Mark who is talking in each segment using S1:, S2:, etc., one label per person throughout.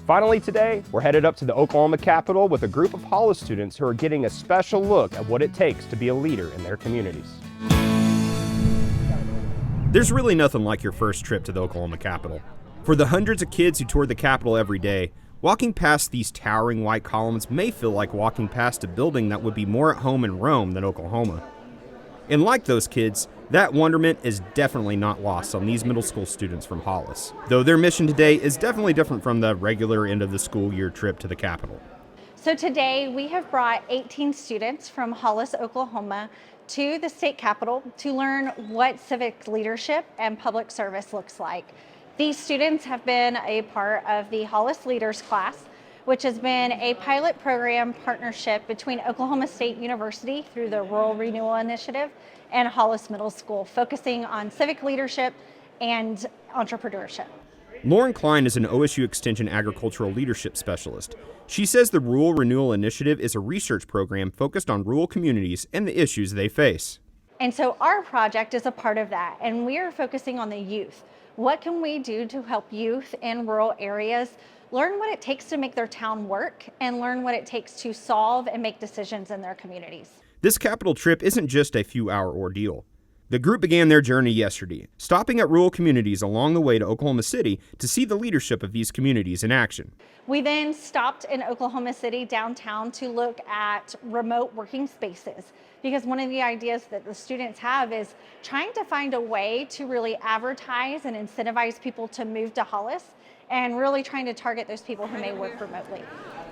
S1: Finally today, we're headed up to the Oklahoma Capitol with a group of Hollis students who are getting a special look at what it takes to be a leader in their communities.
S2: There's really nothing like your first trip to the Oklahoma Capitol. For the hundreds of kids who tour the Capitol every day, walking past these towering white columns may feel like walking past a building that would be more at home in Rome than Oklahoma. And like those kids, that wonderment is definitely not lost on these middle school students from Hollis, though their mission today is definitely different from the regular end of the school year trip to the Capitol.
S3: So today we have brought 18 students from Hollis, Oklahoma to the state capitol to learn what civic leadership and public service looks like. These students have been a part of the Hollis Leaders class, which has been a pilot program partnership between Oklahoma State University through the Rural Renewal Initiative and Hollis Middle School, focusing on civic leadership and entrepreneurship.
S2: Lauren Klein is an OSU Extension Agricultural Leadership Specialist. She says the Rural Renewal Initiative is a research program focused on rural communities and the issues they face.
S3: And so our project is a part of that, and we are focusing on the youth. What can we do to help youth in rural areas learn what it takes to make their town work and learn what it takes to solve and make decisions in their communities?
S2: This Capitol trip isn't just a few-hour ordeal. The group began their journey yesterday, stopping at rural communities along the way to Oklahoma City to see the leadership of these communities in action.
S3: We then stopped in Oklahoma City downtown to look at remote working spaces, because one of the ideas that the students have is trying to find a way to really advertise and incentivize people to move to Hollis, and really trying to target those people who may work remotely.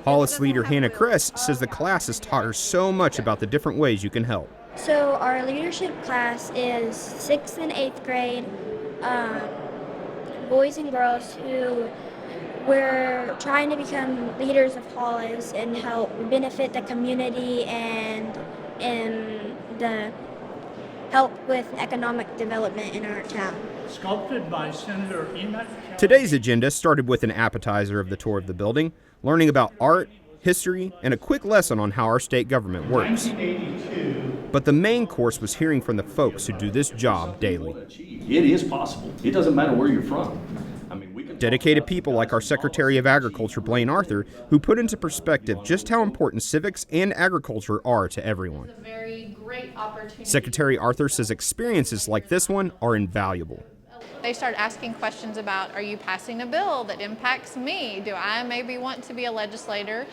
S2: Hollis leader Hannah Kress says the class has taught her so much about the different ways you can help.
S4: So our leadership class is 6th and 8th grade, boys and girls who we're trying to become leaders of Hollis and help benefit the community and the help with economic development in our town.
S5: Sculpted by Senator Enoch.
S2: Today's agenda started with an appetizer of the tour of the building, learning about art, history, and a quick lesson on how our state government works.
S5: 1982.
S2: But the main course was hearing from the folks who do this job daily.
S6: It is possible. It doesn't matter where you're from.
S2: Dedicated people like our Secretary of Agriculture, Blaine Arthur, who put into perspective just how important civics and agriculture are to everyone.
S7: It's a very great opportunity.
S2: Secretary Arthur says experiences like this one are invaluable.
S7: They start asking questions about, are you passing a bill that impacts me? Do I maybe want to be a legislator?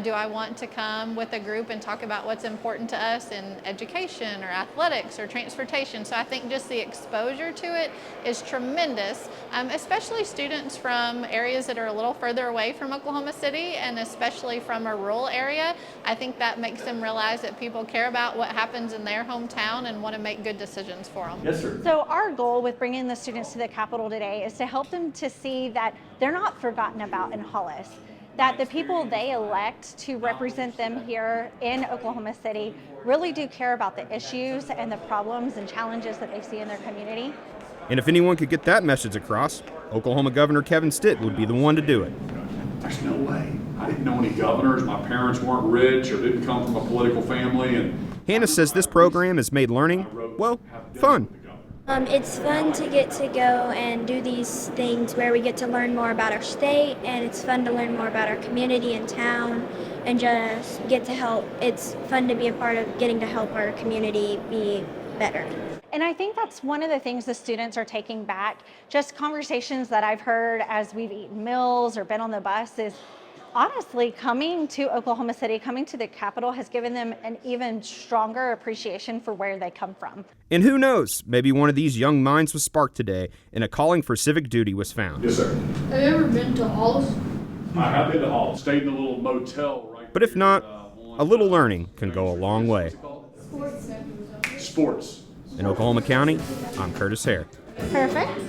S7: Do I want to come with a group and talk about what's important to us in education or athletics or transportation? So I think just the exposure to it is tremendous, especially students from areas that are a little further away from Oklahoma City and especially from a rural area. I think that makes them realize that people care about what happens in their hometown and want to make good decisions for them.
S6: Yes, sir.
S3: So our goal with bringing the students to the Capitol today is to help them to see that they're not forgotten about in Hollis, that the people they elect to represent them here in Oklahoma City really do care about the issues and the problems and challenges that they see in their community.
S2: And if anyone could get that message across, Oklahoma Governor Kevin Stitt would be the one to do it.
S8: There's no way. I didn't know any governors. My parents weren't rich or didn't come from a political family. And
S2: Hannah says this program has made learning, well, fun.
S4: It's fun to get to go and do these things where we get to learn more about our state, and it's fun to learn more about our community and town and just get to help. It's fun to be a part of getting to help our community be better.
S3: And I think that's one of the things the students are taking back, just conversations that I've heard as we've eaten meals or been on the bus is, honestly, coming to Oklahoma City, coming to the Capitol has given them an even stronger appreciation for where they come from.
S2: And who knows, maybe one of these young minds was sparked today and a calling for civic duty was found.
S8: yes, sir.
S7: Have you ever been to Hollis?
S8: I have been to Hall. Stayed in a little motel right
S2: But if not, a little learning can go a long way.
S8: Sports.
S2: In Oklahoma County, I'm Curtis Hare.
S3: Perfect.